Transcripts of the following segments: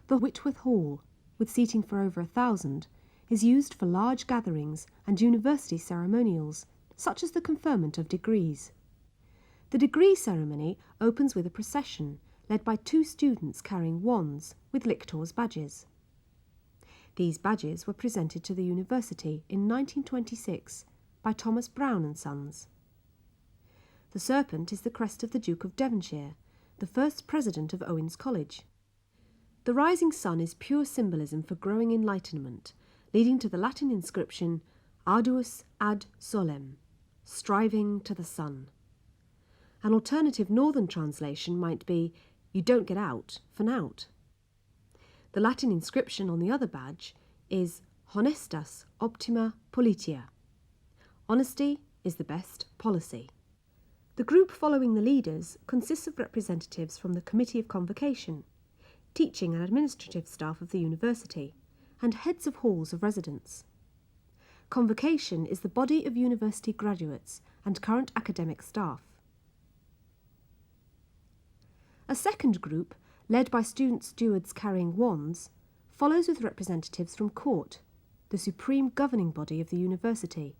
The Whitworth Hall, with seating for over 1,000, is used for large gatherings and university ceremonials, such as the conferment of degrees. The degree ceremony opens with a procession led by 2 students carrying wands with lictors' badges. These badges were presented to the university in 1926 by Thomas Brown and Sons. The serpent is the crest of the Duke of Devonshire, the first president of Owens College. The rising sun is pure symbolism for growing enlightenment, leading to the Latin inscription Arduus ad solem, striving to the sun. An alternative northern translation might be, you don't get out for nout. The Latin inscription on the other badge is Honestas optima politia. Honesty is the best policy. The group following the leaders consists of representatives from the Committee of Convocation, teaching and administrative staff of the university, and heads of halls of residence. Convocation is the body of university graduates and current academic staff. A second group, led by student stewards carrying wands, follows with representatives from Court, the supreme governing body of the university,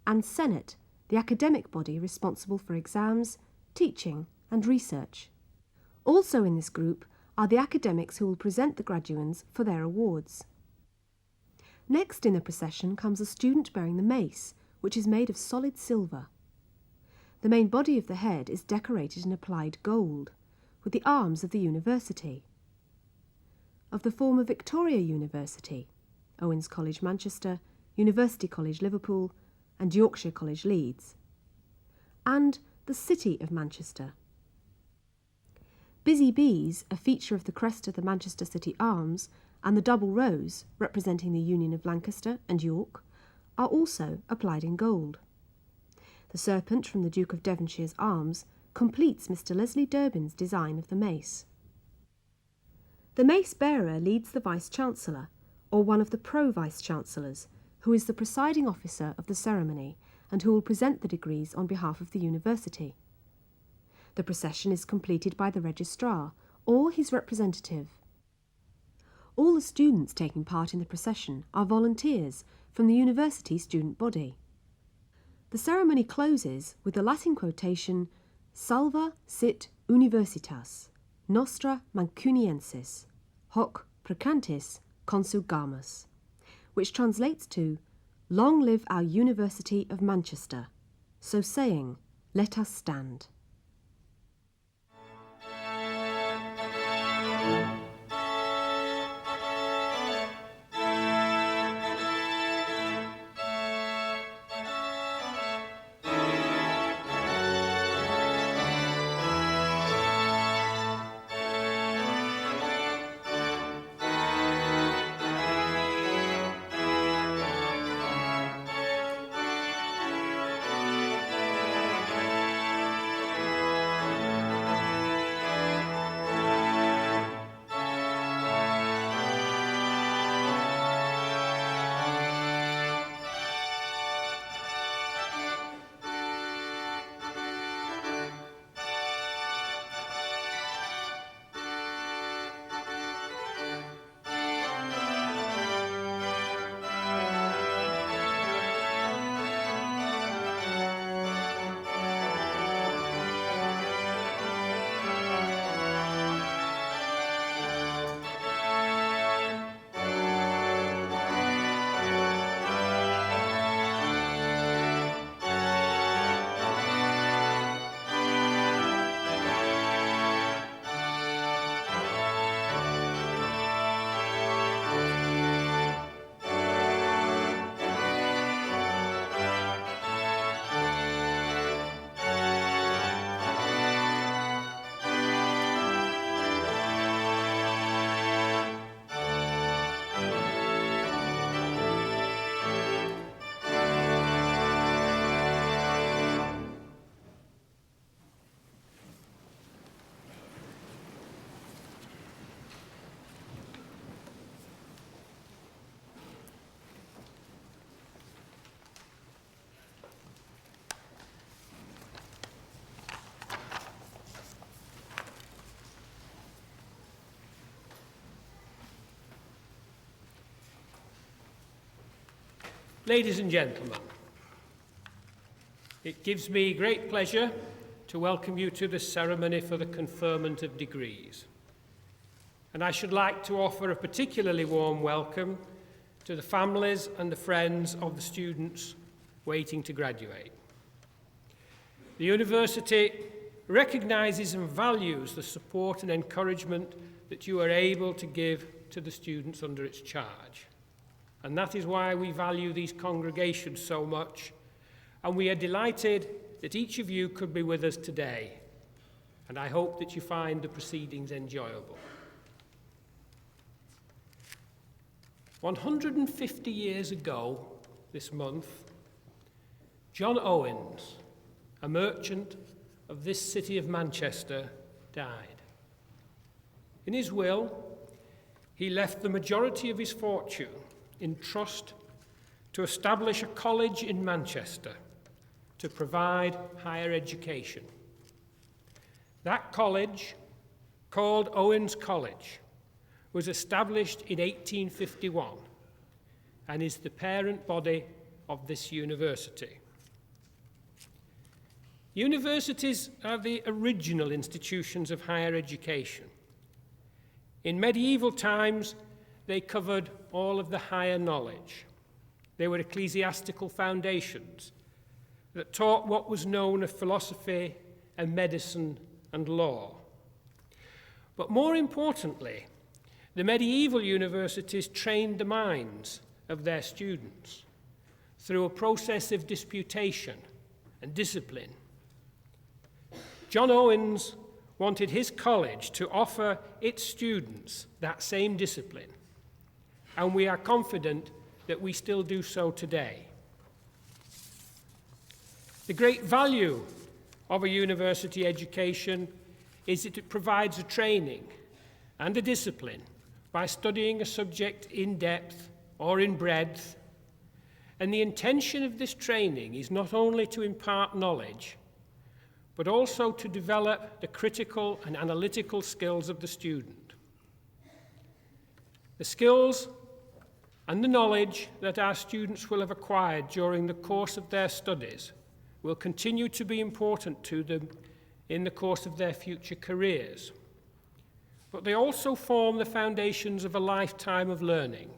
and Senate, the academic body responsible for exams, teaching and research. Also in this group are the academics who will present the graduands for their awards. Next in the procession comes a student bearing the mace, which is made of solid silver. The main body of the head is decorated in applied gold, with the arms of the university. Of the former Victoria University, Owens College Manchester, University College Liverpool and Yorkshire College Leeds, and the City of Manchester. Busy bees, a feature of the crest of the Manchester City Arms, and the double rose, representing the Union of Lancaster and York, are also applied in gold. The serpent from the Duke of Devonshire's arms completes Mr. Leslie Durbin's design of the mace. The mace bearer leads the Vice-Chancellor, or one of the Pro-Vice-Chancellors, who is the presiding officer of the ceremony and who will present the degrees on behalf of the university. The procession is completed by the registrar, or his representative. All the students taking part in the procession are volunteers from the university student body. The ceremony closes with the Latin quotation Salva sit universitas, nostra Mancuniensis, hoc precantis consugamus, which translates to, Long live our University of Manchester. So saying, let us stand. Ladies and gentlemen, it gives me great pleasure to welcome you to the ceremony for the conferment of degrees. And I should like to offer a particularly warm welcome to the families and the friends of the students waiting to graduate. The university recognises and values the support and encouragement that you are able to give to the students under its charge. And that is why we value these congregations so much, and we are delighted that each of you could be with us today, and I hope that you find the proceedings enjoyable. 150 years ago this month, John Owens, a merchant of this city of Manchester, died. In his will, he left the majority of his fortune in trust to establish a college in Manchester to provide higher education. That college, called Owens College, was established in 1851 and is the parent body of this university. Universities are the original institutions of higher education. In medieval times, they covered all of the higher knowledge. They were ecclesiastical foundations that taught what was known of philosophy and medicine and law. But more importantly, the medieval universities trained the minds of their students through a process of disputation and discipline. John Owens wanted his college to offer its students that same discipline, and we are confident that we still do so today. The great value of a university education is that it provides a training and a discipline by studying a subject in depth or in breadth, and the intention of this training is not only to impart knowledge, but also to develop the critical and analytical skills of the student. The skills and the knowledge that our students will have acquired during the course of their studies will continue to be important to them in the course of their future careers. But they also form the foundations of a lifetime of learning.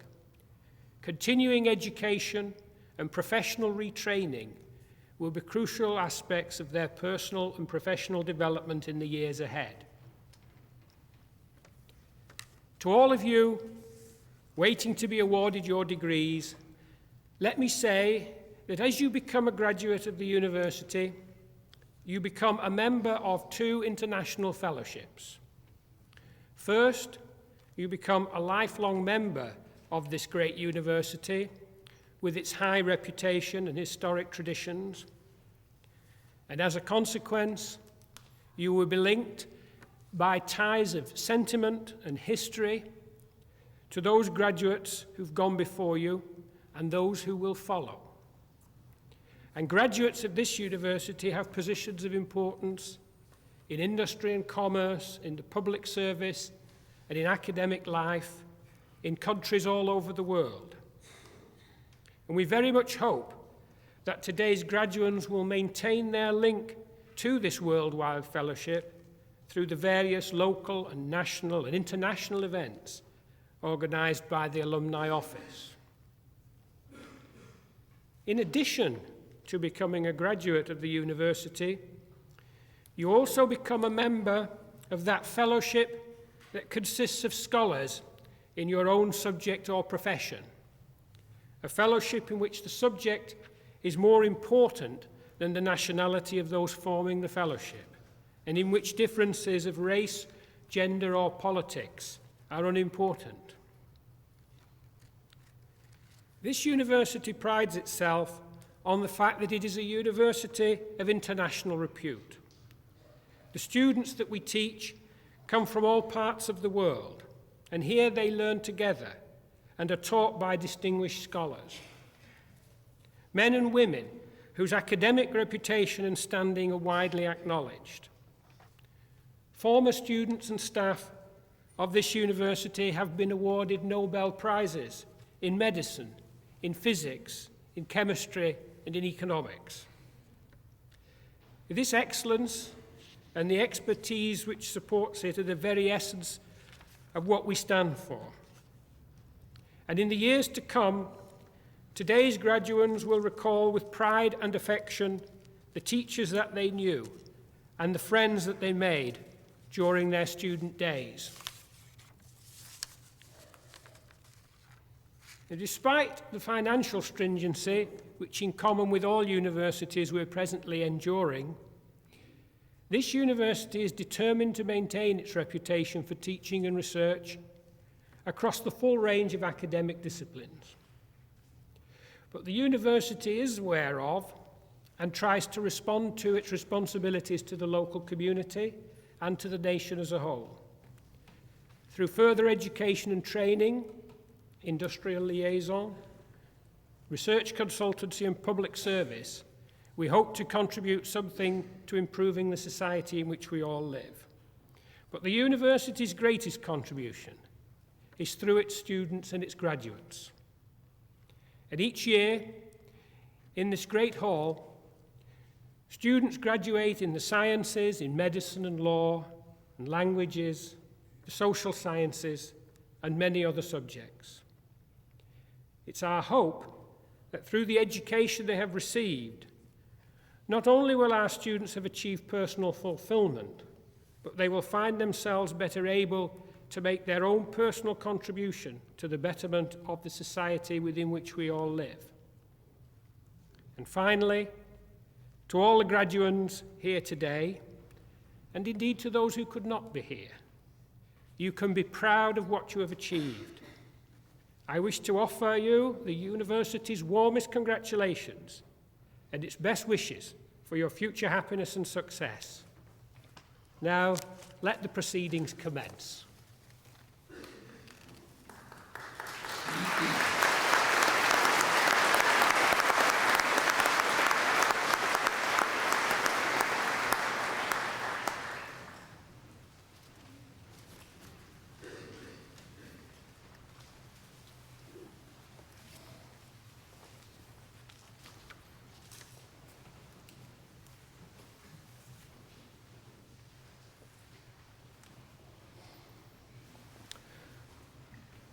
Continuing education and professional retraining will be crucial aspects of their personal and professional development in the years ahead. To all of you waiting to be awarded your degrees, let me say that as you become a graduate of the university, you become a member of 2 international fellowships. First, you become a lifelong member of this great university with its high reputation and historic traditions. And as a consequence, you will be linked by ties of sentiment and history to those graduates who've gone before you and those who will follow. And graduates of this university have positions of importance in industry and commerce, in the public service, and in academic life in countries all over the world. And we very much hope that today's graduates will maintain their link to this worldwide fellowship through the various local and national and international events organised by the Alumni Office. In addition to becoming a graduate of the university, you also become a member of that fellowship that consists of scholars in your own subject or profession, a fellowship in which the subject is more important than the nationality of those forming the fellowship, and in which differences of race, gender, or politics are unimportant. This university prides itself on the fact that it is a university of international repute. The students that we teach come from all parts of the world, and here they learn together and are taught by distinguished scholars. Men and women whose academic reputation and standing are widely acknowledged. Former students and staff of this university have been awarded Nobel Prizes in medicine, in physics, in chemistry, and in economics. This excellence and the expertise which supports it are the very essence of what we stand for. And in the years to come, today's graduates will recall with pride and affection the teachers that they knew and the friends that they made during their student days. And despite the financial stringency, which in common with all universities we're presently enduring, this university is determined to maintain its reputation for teaching and research across the full range of academic disciplines. But the university is aware of and tries to respond to its responsibilities to the local community and to the nation as a whole. Through further education and training, industrial liaison, research consultancy and public service, we hope to contribute something to improving the society in which we all live. But the university's greatest contribution is through its students and its graduates. And each year, in this great hall, students graduate in the sciences, in medicine and law, and languages, the social sciences, and many other subjects. It's our hope that through the education they have received, not only will our students have achieved personal fulfillment, but they will find themselves better able to make their own personal contribution to the betterment of the society within which we all live. And finally, to all the graduates here today, and indeed to those who could not be here, you can be proud of what you have achieved. I wish to offer you the university's warmest congratulations and its best wishes for your future happiness and success. Now, let the proceedings commence.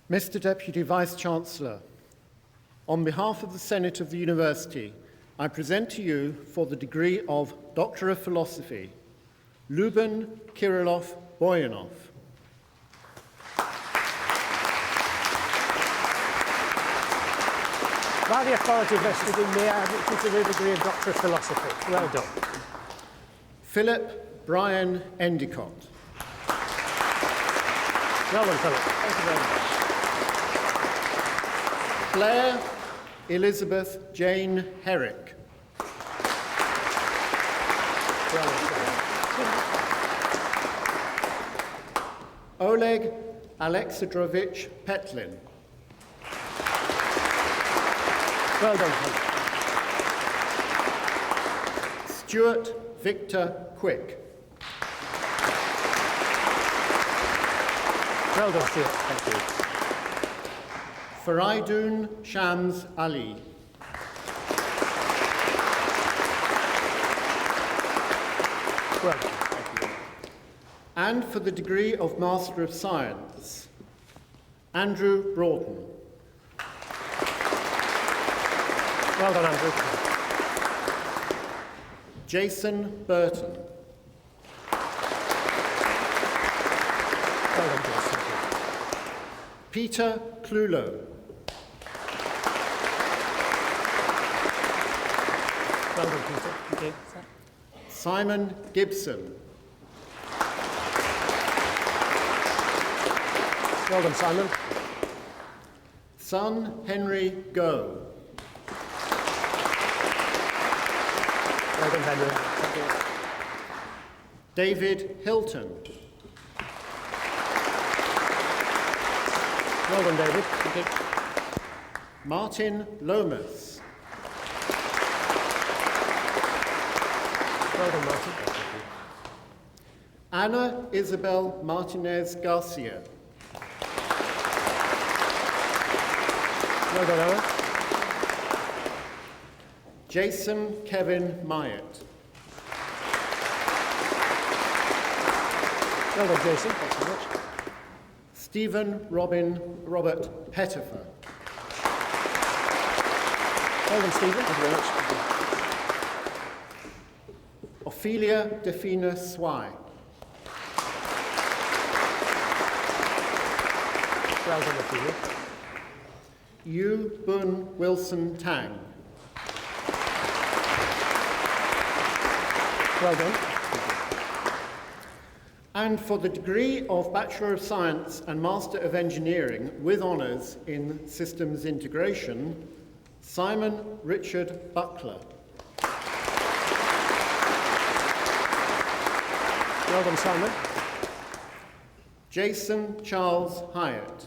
Mr. Deputy Vice-Chancellor, on behalf of the Senate of the University, I present to you for the degree of Doctor of Philosophy, Luban Kirillov-Boyanov. By the authority vested in me, I admit you to the degree of Doctor of Philosophy. Well done. Philip Brian Endicott. Well done, Philip. Thank you very much. Claire Elizabeth Jane Herrick. Well done, Philip. Oleg Alexandrovich Petlin. Well done, Philip. Stuart Victor Quick. Well done, Stuart. Thank you. Faridoon Shams Ali. Well done. Thank you. And for the degree of Master of Science, Andrew Broughton. Well done, Andrew. Jason Burton. Well done, Jason. Thank you. Peter Clulo. Well done, Peter. Thank you. Simon Gibson. Well done, Simon. Son Henry Goh. Well done, Henry. Thank you. David Hilton. Well done, David. Thank you. Martin Lomas. Well done, Martin. Anna Isabel Martinez Garcia. Well done, Anna. Jason Kevin Myatt. Well done, Jason. Thanks very much. Stephen Robert Pettifer. Well done, Stephen. Thank you very much. Ophelia Defina Swai. Well done, Ophelia. Yu Bun Wilson Tang. Well done. And for the degree of Bachelor of Science and Master of Engineering with honours in Systems Integration, Simon Richard Buckler. Well done, Simon. Jason Charles Hyatt.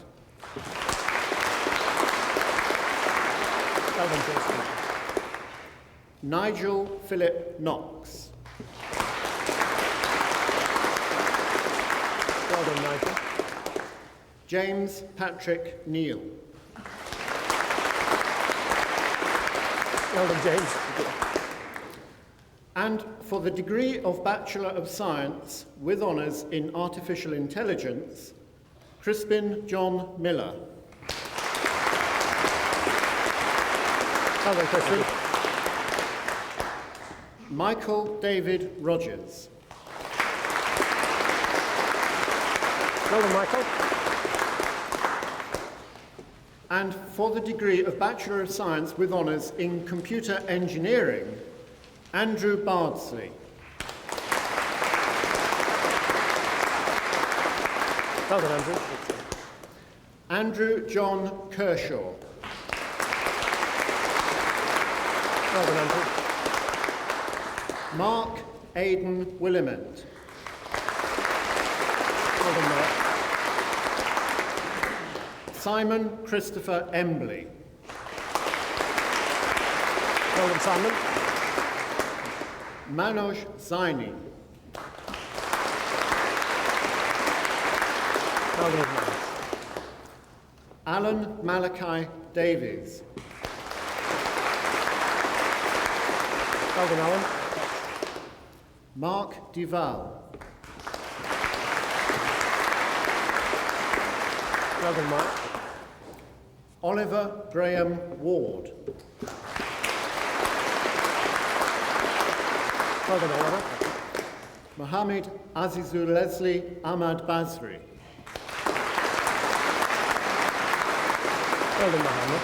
Well done, Jason. Nigel Philip Knox. Well done, Nigel. James Patrick Neal. Well done, James. And for the degree of Bachelor of Science with honours in Artificial Intelligence, Crispin John Miller. Well done, Crispin. Michael David Rogers. Well done, Michael. And for the degree of Bachelor of Science with honours in Computer Engineering, Andrew Bardsley. Well done, Andrew. Andrew John Kershaw. Well done, Andrew. Mark Aidan Willimant. Well done, Mark. Simon Christopher Embley. Well done, Simon. Manoj Zaini. Well done, Manoj. Alan Malachi Davies. Well done, Alan. Mark Duval. Well done, Mark. Oliver Graham Ward. Well done, Oliver. Mohammed Azizul Leslie Ahmad Basri. Well done, Mohammed.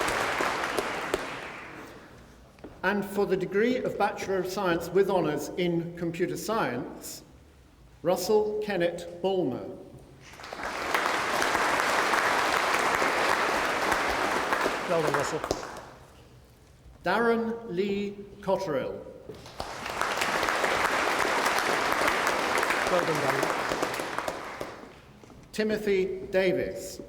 And for the degree of Bachelor of Science with honours in Computer Science, Russell Kennett Bulmer. Well done, Russell. Darren Lee Cotterill. Well done, Darren. Timothy Davis.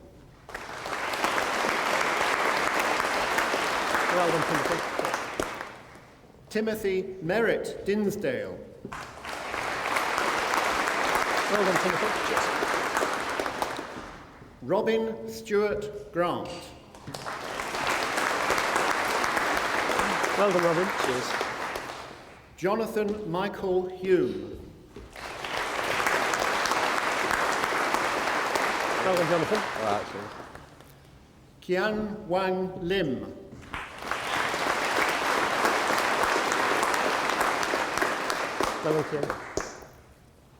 Well done, Timothy. Timothy Merritt Dinsdale. Well done, Timothy. Cheers. Robin Stewart Grant. Well done, Robin. Cheers. Jonathan Michael Hume. Well done, Jonathan. All right, cheers. Kian Wang Lim. Well done, Kian.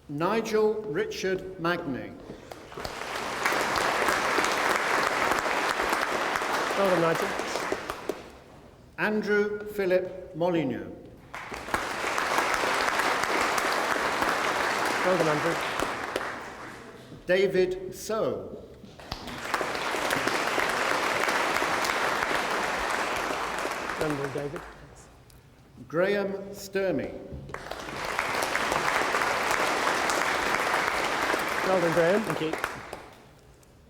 Nigel Richard Magnay. Well done, Nigel. Andrew Philip Molyneux. Well done, Andrew. David So. Well done, David. Graham Sturmey. Well done, Graham. Thank you.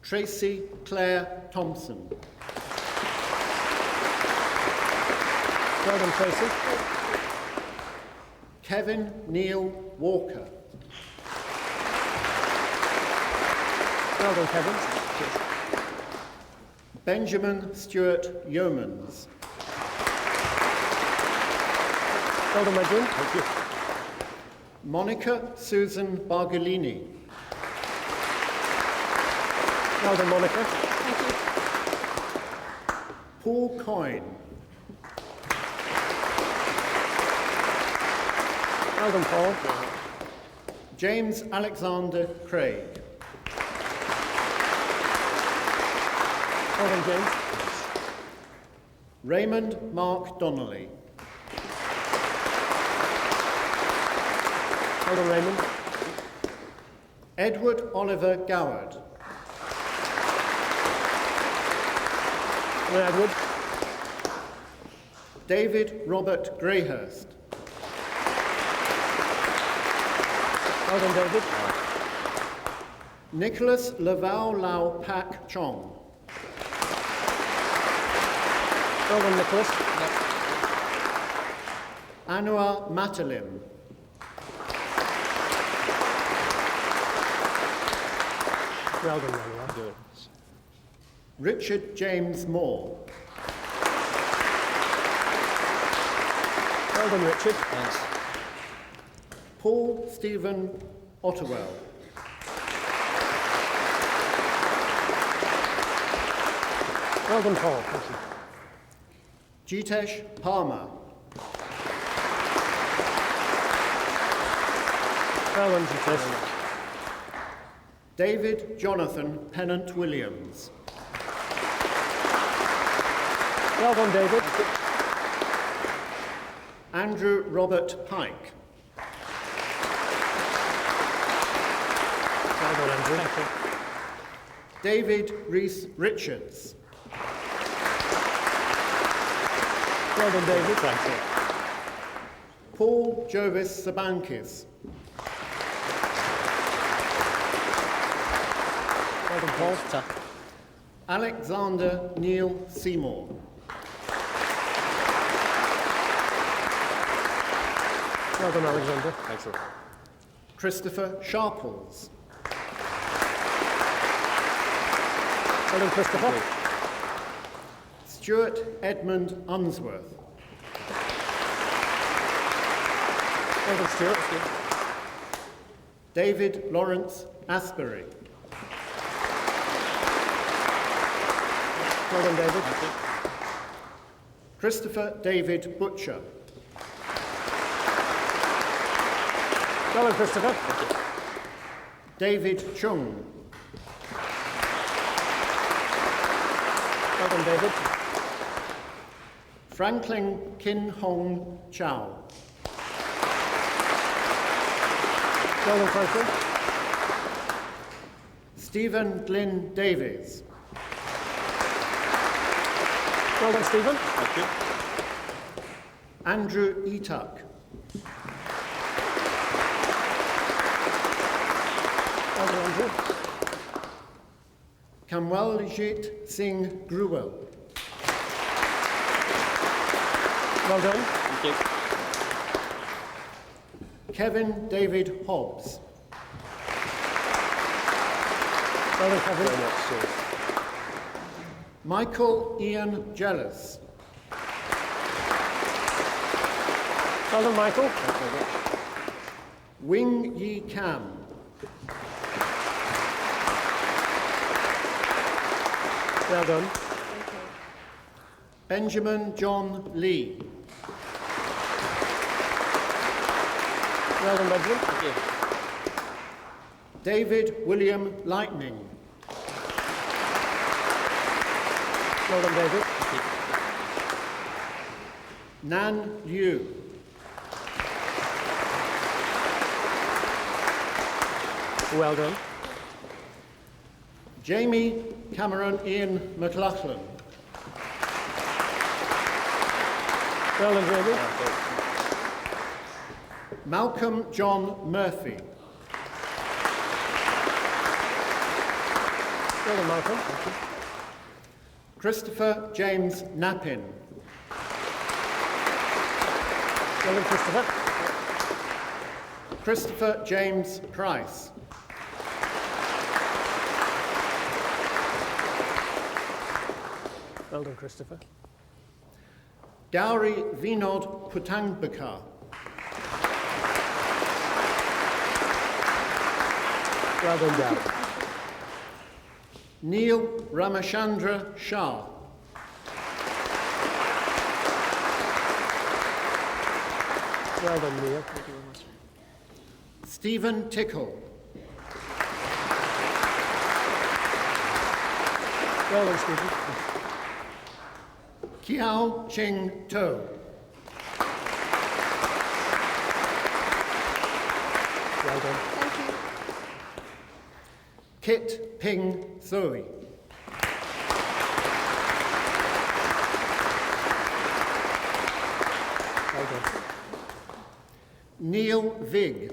Tracy Claire Thompson. Well done, Tracy. Kevin Neil Walker. Well done, Kevin. Benjamin Stewart Yeomans. Well done, Edwin. Thank you. Monica Susan Bargolini. Well done, Monica. Paul Coyne. Well done, Paul. James Alexander Craig. Well done, James. Raymond Mark Donnelly. Well done, Raymond. Edward Oliver Goward. Well done, Edward. David Robert Greyhurst. Well done, David. Nicholas Lavau Lau Pak Chong. Well done, Nicholas. Anwar Matalim. Well done, Manuel. Good. Richard James Moore. Well done, Richard. Thanks. Paul Stephen Otterwell. Well done, Paul. Thank you. Jitesh Palmer. Well done, Jitesh. David Jonathan Pennant Williams. Well done, David. Andrew Robert Pike. Well done, Andrew. Thank you. David Rees Richards. Well done, David. Thank you. Paul Jovis Sabankis. Well done, Paul. Alexander Neil Seymour. Well done, Alexander. Thanks, sir. Christopher Sharples. Well done, Christopher. Stuart Edmund Unsworth. Well done, Stuart. David Lawrence Asbury. Well done, David. Christopher David Butcher. Well done, Christopher. David Chung. Well done, David. Franklin Kin Hong Chow. Well done, Franklin. Stephen Glyn Davies. Well done, Stephen. Thank you. Andrew Etuck. Well done, Andrew. Kamwaljit Singh Gruwell. Well done. Thank you. Kevin David Hobbs. Well done, Kevin. Very much, sir. Michael Ian Jealous. Well done, Michael. Wing Yi Kam. Well done. Benjamin John Lee. Well done, Benjamin. Thank you. David William Lightning. Well done, David. Nan Liu. Well done. Jamie Cameron Ian McLaughlin. Well done, Jamie. Malcolm John Murphy. Well done, Malcolm. Christopher James Nappin. Well done, Christopher. Christopher James Price. Well done, Christopher. Gowri Vinod Putangbekar. Well done, Darren. Neil Ramachandra Shah. Well done, Neil. Thank you very much. Stephen Tickle. Well done, Stephen. Kiao Ching To. Well done. Thank you. Kit Ping Zoe. Well done. Neil Vig.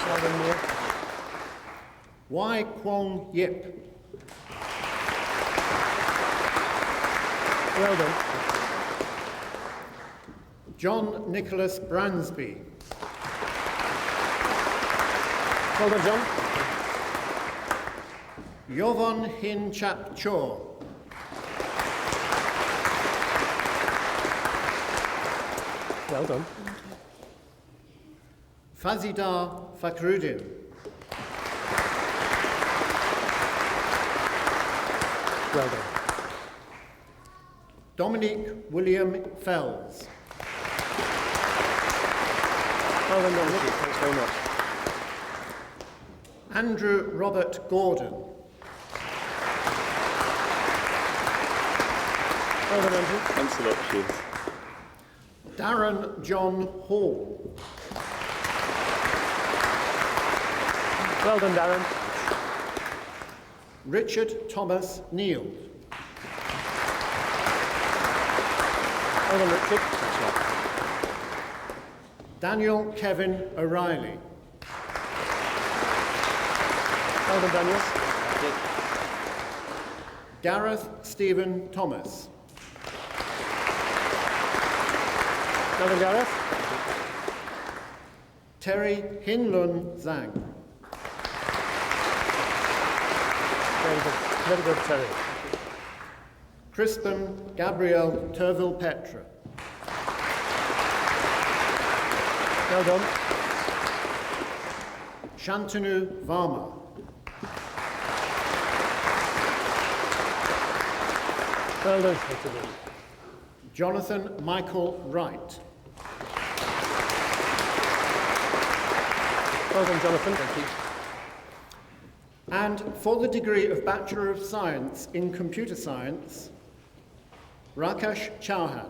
Well done, Neil. Wai Kwong Yip. Well done. John Nicholas Bransby. Well done, John. Yovon Hin Chap Cho. Well done. Fazidar Fakrudin. Well done. Dominic William Fells. Well done, Dominic. Thanks very much. Andrew Robert Gordon. Well done, Andrew. Thanks a lot, Shields. Darren John Hall. Well done, Darren. Richard Thomas Neal. Well done, Richard. Daniel Kevin O'Reilly. Well done, Daniel. Gareth Stephen Thomas. Well done, Gareth. Terry Hinlun Zhang. Very good. Very good, Terry. Crispin Gabriel Turville Petra. Well done. Shantanu Varma. Well done, Shantanu. Jonathan Michael Wright. Well done, Jonathan. Thank you. And for the degree of Bachelor of Science in Computer Science, Rakesh Chauhan.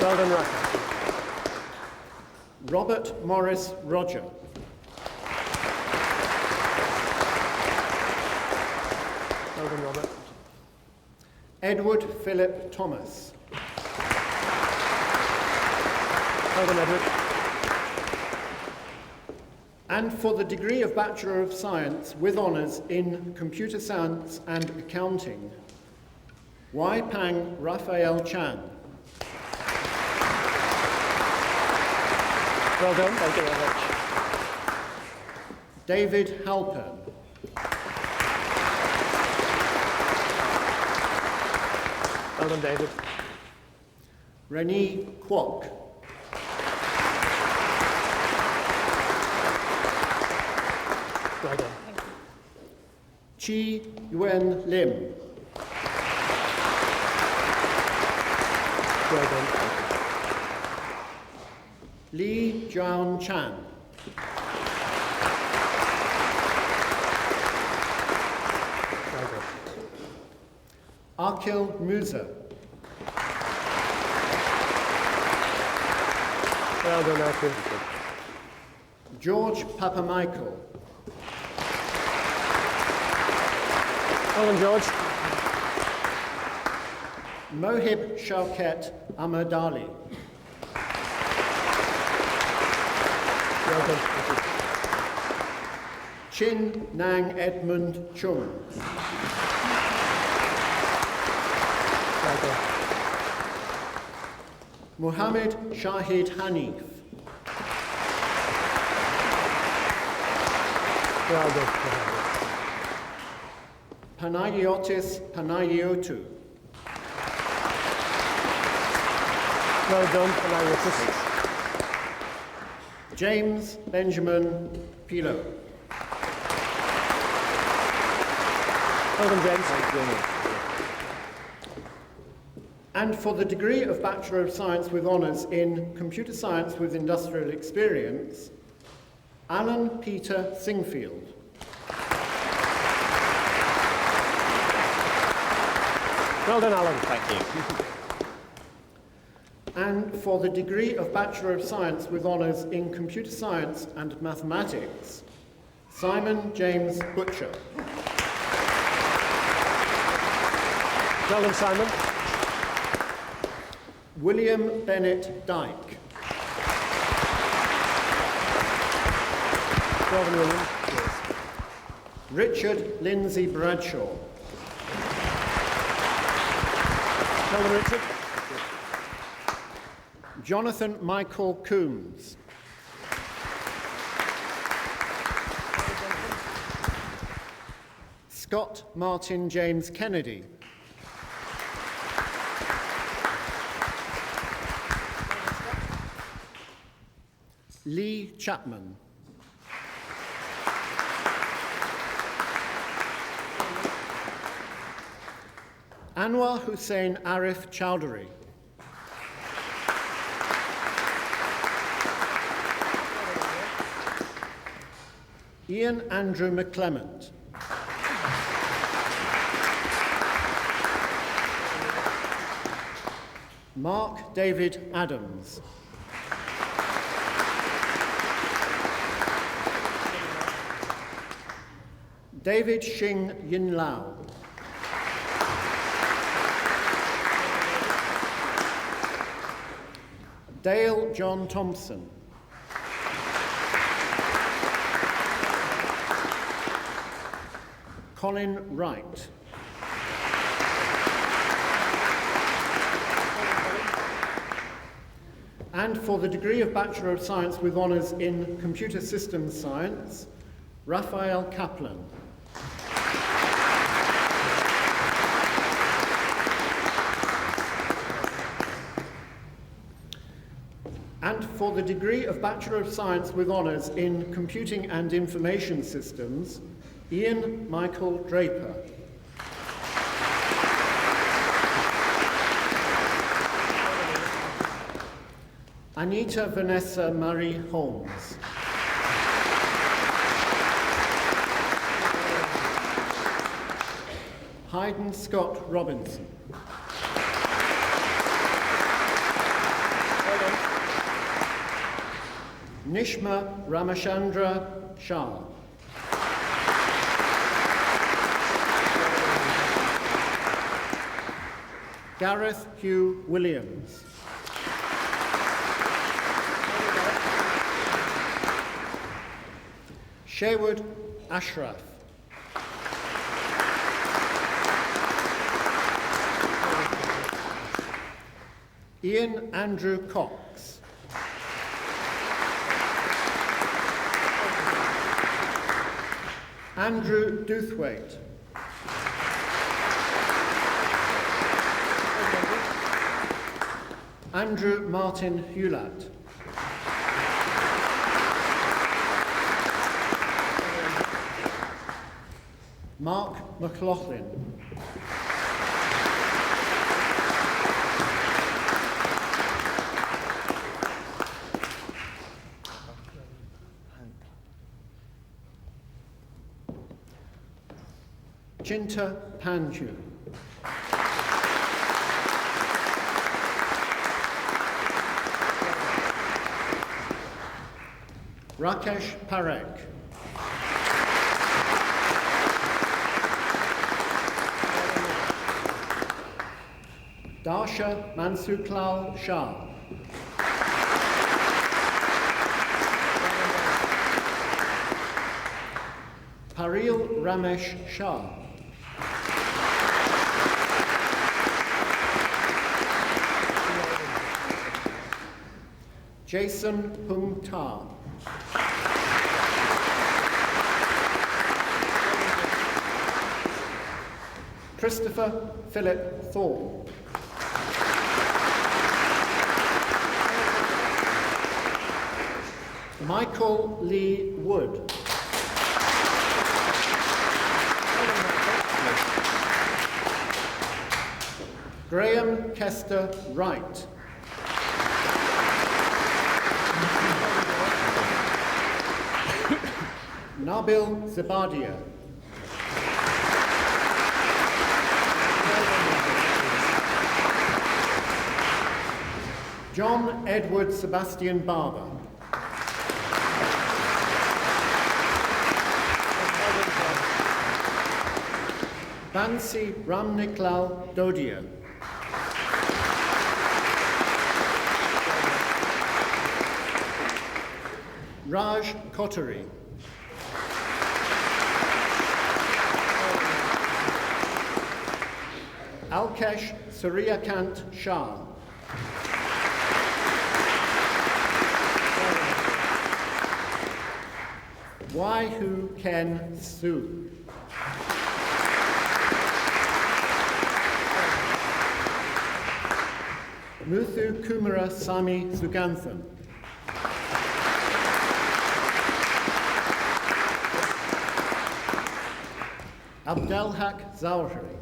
Well done, Rakesh. Robert Morris Roger. Well done, Robert. Edward Philip Thomas. Well done, Edward. And for the degree of Bachelor of Science with honours in Computer Science and Accounting, Wai Pang Raphael Chan. Well done. Thank you very much. David Halpern. Well done, David. Renee Kwok. Well done. Chi Yuen Lim. Well done. Lee Jian Chan. Well done. Akil Musa. Well done, Alfie. George Papamichael. Well done, George. Mohib Shauket Ahmadali. Well done. Thank you. Chin Nang Edmund Chung. Well done. Muhammad Shahid Hanif. Well done. Panagiotis Panagiotou. Well done, Emeritus. James Benjamin Pilot. Well done, James. And for the degree of Bachelor of Science with Honours in Computer Science with Industrial Experience, Alan Peter Singfield. Well done, Alan. Thank you. And for the degree of Bachelor of Science with Honours in Computer Science and Mathematics, Simon James Butcher. Well done, Simon. William Bennett Dyke. Well done, William. Richard Lindsay Bradshaw. Well done, Richard. Jonathan Michael Coombs. Scott Martin James Kennedy. Lee Chapman. Anwar Hussein Arif Chowdhury. Ian Andrew McClement. Mark David Adams. David Xing Yin Lao. Dale John Thompson. Colin Wright. And for the degree of Bachelor of Science with Honours in Computer Systems Science, Raphael Kaplan. And for the degree of Bachelor of Science with Honours in Computing and Information Systems, Ian Michael Draper. Anita Vanessa Marie Holmes. Hayden Scott Robinson. Nishma Ramachandra Shah. Gareth Hugh Williams. Sherwood Ashraf. Ian Andrew Cox. Andrew Doothwaite. Andrew Martin Hewlett. Mark McLaughlin. Chinta Panju. Rakesh Parekh. Darsha Mansuklal Shah. Paril Ramesh Shah. Jason Hung Ta. Christopher Philip Thorne. Michael Lee Wood. Graham Kester Wright. Nabil Zebadia. John Edward Sebastian Barber. Bansi Ramniklal Dodia. Raj Kothari. Alkesh Suryakant Shah. Waihu Ken Su. Muthu Kumara Sami Suganthan. Abdelhak Zawahiri.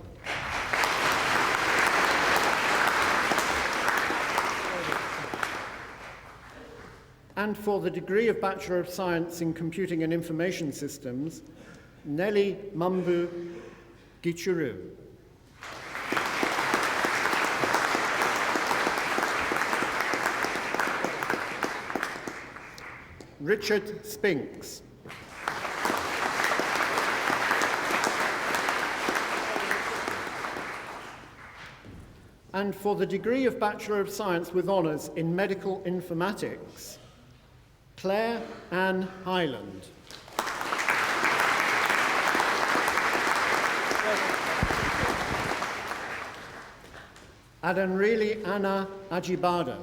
And for the degree of Bachelor of Science in Computing and Information Systems, Nelly Mambu Gichuru. Richard Spinks. And for the degree of Bachelor of Science with Honours in Medical Informatics, Claire Ann Hyland. Adanrili Anna Ajibada.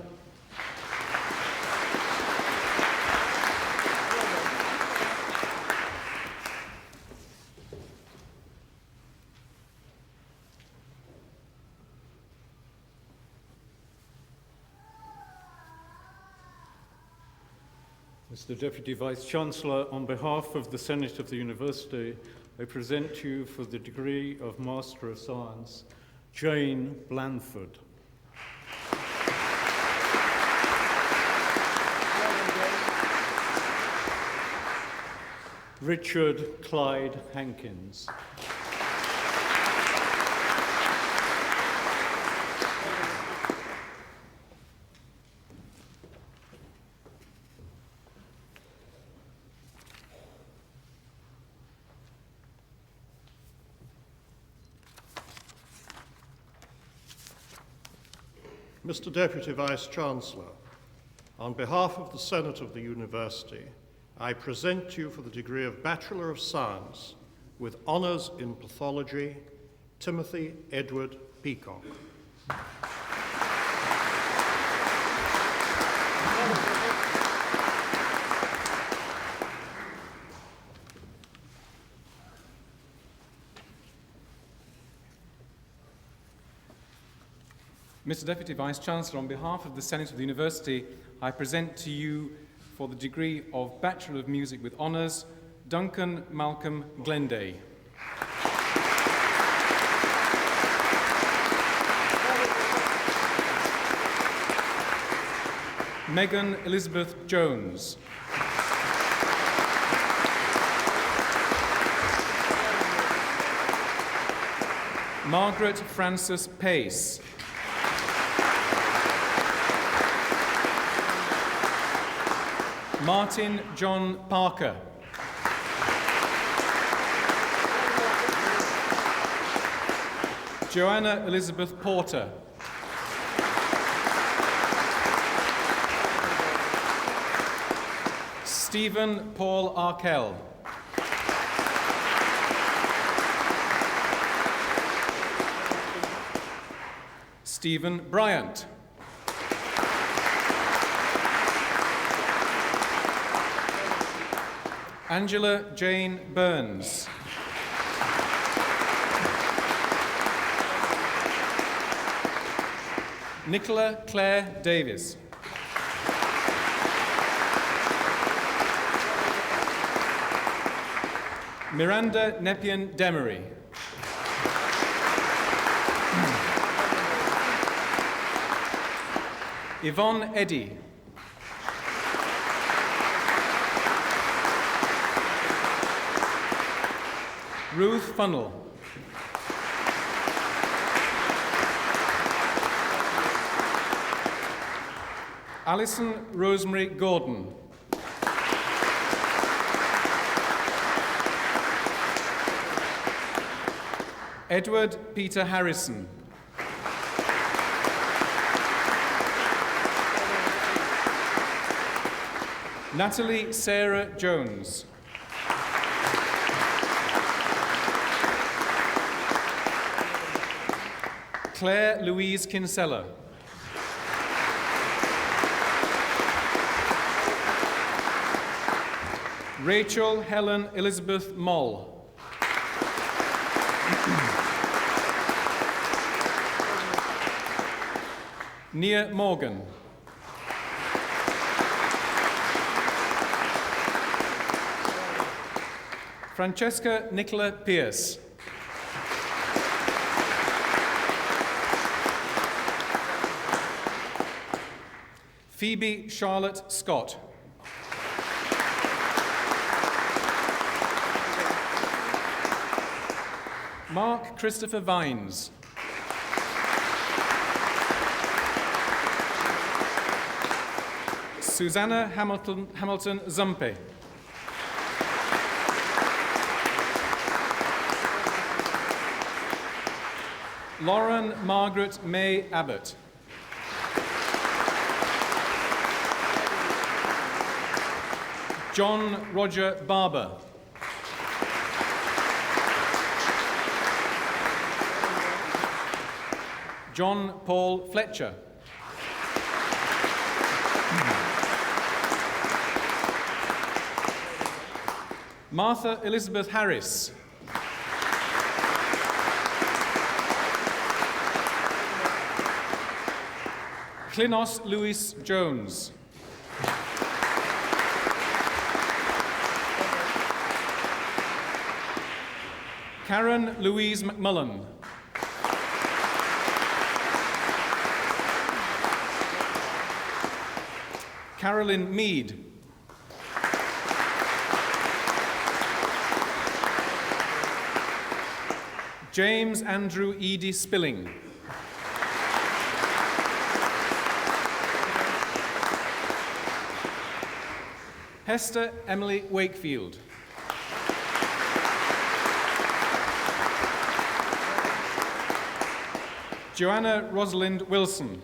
Mr. Deputy Vice-Chancellor, on behalf of the Senate of the University, I present to you for the degree of Master of Science, Jane Blandford. Richard Clyde Hankins. Mr. Deputy Vice-Chancellor, on behalf of the Senate of the University, I present to you for the degree of Bachelor of Science with Honours in Pathology, Timothy Edward Peacock. Mr. Deputy Vice-Chancellor, on behalf of the Senate of the University, I present to you for the degree of Bachelor of Music with Honours, Duncan Malcolm Glenday. Megan Elizabeth Jones. Margaret Frances Pace. Martin John Parker. Joanna Elizabeth Porter. Stephen Paul Arkell. Stephen Bryant. Angela Jane Burns. Nicola Claire Davis. Miranda Nepian Demery. Yvonne Eddy. Ruth Funnell. Alison Rosemary Gordon. Edward Peter Harrison. Natalie Sarah Jones. Claire Louise Kinsella. Rachel Helen Elizabeth Moll. Nia Morgan. Francesca Nicola Pierce. Phoebe Charlotte Scott. Mark Christopher Vines. Susanna Hamilton Zumpe. Lauren Margaret May Abbott. John Roger Barber. John Paul Fletcher. Martha Elizabeth Harris. Klinos Louis Jones. Karen Louise McMullen. Carolyn Mead. James Andrew Edie Spilling. Hester Emily Wakefield. Joanna Rosalind Wilson.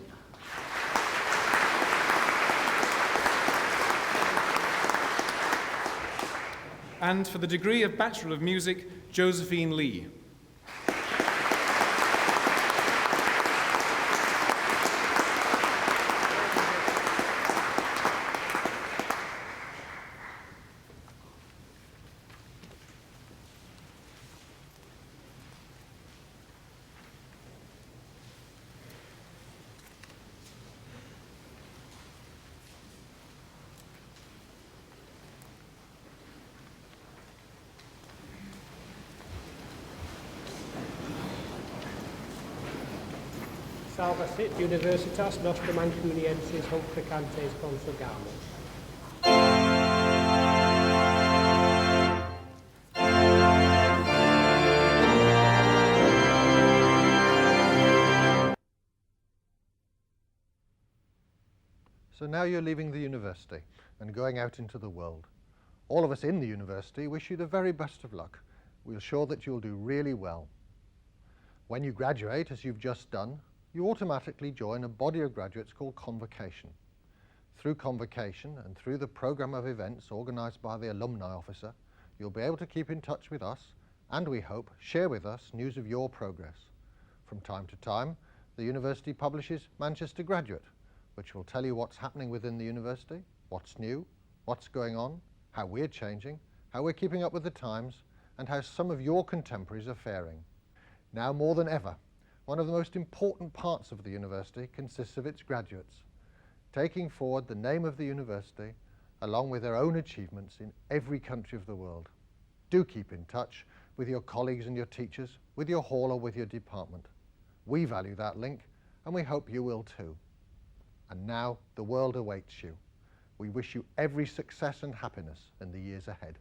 And for the degree of Bachelor of Music, Josephine Lee. Salva sit Universitas Nostra Mancuniensis Hunc Precantes Consugamus. So now you're leaving the university and going out into the world. All of us in the university wish you the very best of luck. We're sure that you'll do really well. When you graduate, as you've just done, you automatically join a body of graduates called Convocation. Through Convocation and through the programme of events organised by the Alumni Officer, you'll be able to keep in touch with us and, we hope, share with us news of your progress. From time to time, the university publishes Manchester Graduate, which will tell you what's happening within the university, what's new, what's going on, how we're changing, how we're keeping up with the times, and how some of your contemporaries are faring. Now more than ever, one of the most important parts of the university consists of its graduates, taking forward the name of the university along with their own achievements in every country of the world. Do keep in touch with your colleagues and your teachers, with your hall or with your department. We value that link, and we hope you will too. And now the world awaits you. We wish you every success and happiness in the years ahead.